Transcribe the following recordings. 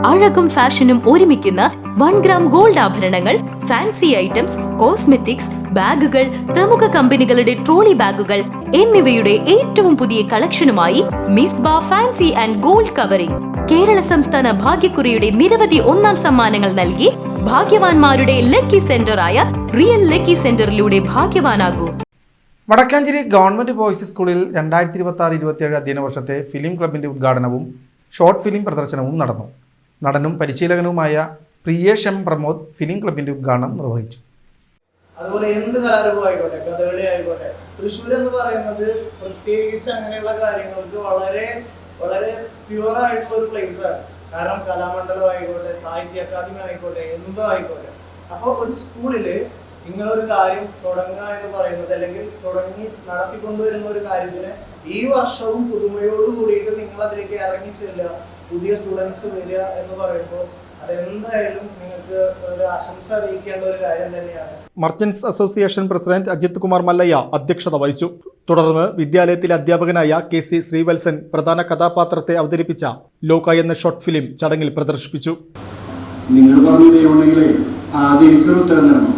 അഴകും ഫാഷനും ഒരുമിക്കുന്ന 1 gram gold ആഭരണങ്ങൾ, ഫാൻസി ഐറ്റംസ്, കോസ്മെറ്റിക്സ്, ബാഗുകൾ, പ്രമുഖ കമ്പനികളുടെ ട്രോളി ബാഗുകൾ എന്നിവയുടെ ഏറ്റവും പുതിയ കളക്ഷനുമായി Misba fancy and gold covering Kerala സംസ്ഥാന ഭാഗ്യക്കുറിയുടെ നിരവധി ഒന്നാം സമ്മാനങ്ങൾ നൽകി ഭാഗ്യവാന്മാരുടെ ലക്കി സെന്ററായ റിയൽ ലക്കി സെന്ററിലൂടെ ഭാഗ്യവാനാകൂ. വടക്കാഞ്ചേരി ഗവൺമെന്റ് ബോയ്സ് സ്കൂളിൽ 2026-27 അധ്യയന വർഷത്തെ ഫിലിം ക്ലബിന്റെ ഉദ്ഘാടനവും ഷോർട്ട് ഫിലിം പ്രദർശനവും നടന്നു. നടനും പരിശീലകനുമായ പ്രിയേഷ് എം പ്രമോദ് ഫിലിം ക്ലബിന്റെ ഉദ്ഘാടനം നിർവഹിച്ചു. അതുപോലെ എന്ത് കലാരൂപം ആയിക്കോട്ടെ, കഥകളി ആയിക്കോട്ടെ, തൃശ്ശൂർ എന്ന് പറയുന്നത് പ്രത്യേകിച്ച് അങ്ങനെയുള്ള കാര്യങ്ങൾക്ക് വളരെ വളരെ പ്യുവറായിട്ടുള്ള ഒരു പ്ലേസ് ആണ്. കാരണം കലാമണ്ഡലം ആയിക്കോട്ടെ, സാഹിത്യ അക്കാദമി ആയിക്കോട്ടെ, എന്തോ ആയിക്കോട്ടെ. അപ്പോൾ ഒരു സ്കൂളിൽ ഇങ്ങനൊരു കാര്യം തുടങ്ങുക എന്ന് പറയുന്നത്, അല്ലെങ്കിൽ തുടങ്ങി നടത്തിക്കൊണ്ടുവരുന്ന ഒരു കാര്യത്തിന് ഈ വർഷവും പുതുമയോട് കൂടിയിട്ട് നിങ്ങൾ അതിലേക്ക് ഇറങ്ങി ചെല്ലുക, പുതിയ സ്റ്റുഡൻസ് വരിക എന്ന് പറയുമ്പോൾ അതെന്തായാലും നിങ്ങൾക്ക് ഒരു ആശംസ അറിയിക്കേണ്ട ഒരു കാര്യം തന്നെയാണ്. Merchants association president Ajith Kumar Mallayya അധ്യക്ഷത വഹിച്ചു. തുടർന്ന് വിദ്യാലയത്തിലെ അധ്യാപകനായ KC ശ്രീവത്സൻ പ്രധാന കഥാപാത്രത്തെ അവതരിപ്പിച്ച ലോക എന്ന ഷോർട്ട് ഫിലിം ചടങ്ങിൽ പ്രദർശിപ്പിച്ചു. നിങ്ങൾ പറഞ്ഞുണ്ടെങ്കിൽ ആദ്യം എനിക്കൊരു ഉത്തരം തരണം.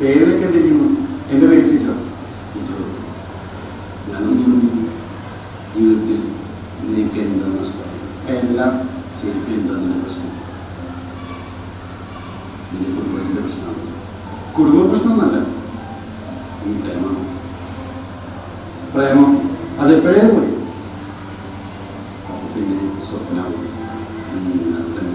പേരിലൊക്കെ എന്തിരിക്കുന്നു? എൻ്റെ പേര് സിജോ. ജീവിതത്തിൽ നിനക്ക് എന്താ നഷ്ടം? എല്ലാം ശരിക്കും എന്താ നിന്റെ പ്രശ്നം? നിന്റെ കുടുംബത്തിൻ്റെ പ്രശ്നമാണ്. കുടുംബ പ്രശ്നമൊന്നല്ല, പ്രേമം. പ്രേമം അതെപ്പോഴേ പോയി. അപ്പോൾ പിന്നെ സ്വപ്നവും തന്നെ.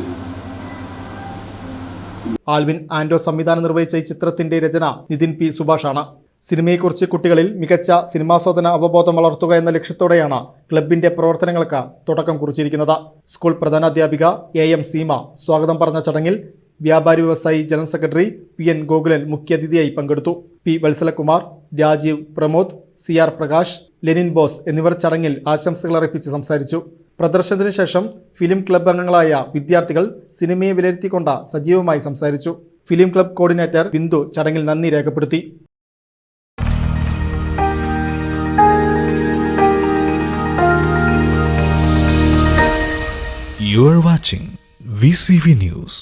ആൽവിൻ ആൻഡോ സംവിധാനം നിർവഹിച്ച ഈ ചിത്രത്തിന്റെ രചന നിതിൻ P. സുഭാഷാണ്. സിനിമയെക്കുറിച്ച് കുട്ടികളിൽ മികച്ച സിനിമാസ്വാദന അവബോധം വളർത്തുക എന്ന ലക്ഷ്യത്തോടെയാണ് ക്ലബിന്റെ പ്രവർത്തനങ്ങൾക്ക് തുടക്കം കുറിച്ചിരിക്കുന്നത്. സ്കൂൾ പ്രധാനാധ്യാപിക AM സീമ സ്വാഗതം പറഞ്ഞ ചടങ്ങിൽ വ്യാപാരി വ്യവസായി ജനറൽ സെക്രട്ടറി PN ഗോകുലൻ മുഖ്യാതിഥിയായി പങ്കെടുത്തു. P. വത്സലകുമാർ, രാജീവ്, പ്രമോദ്, CR പ്രകാശ്, ലെനിൻ ബോസ് എന്നിവർ ചടങ്ങിൽ ആശംസകൾ അർപ്പിച്ച് സംസാരിച്ചു. പ്രദർശനത്തിന് ശേഷം ഫിലിം ക്ലബ് അംഗങ്ങളായ വിദ്യാർത്ഥികൾ സിനിമയെ വിലയിരുത്തിക്കൊണ്ട് സജീവമായി സംസാരിച്ചു. ഫിലിം ക്ലബ് കോർഡിനേറ്റർ ബിന്ദു ചടങ്ങിൽ നന്ദി രേഖപ്പെടുത്തി. You are watching VCV News.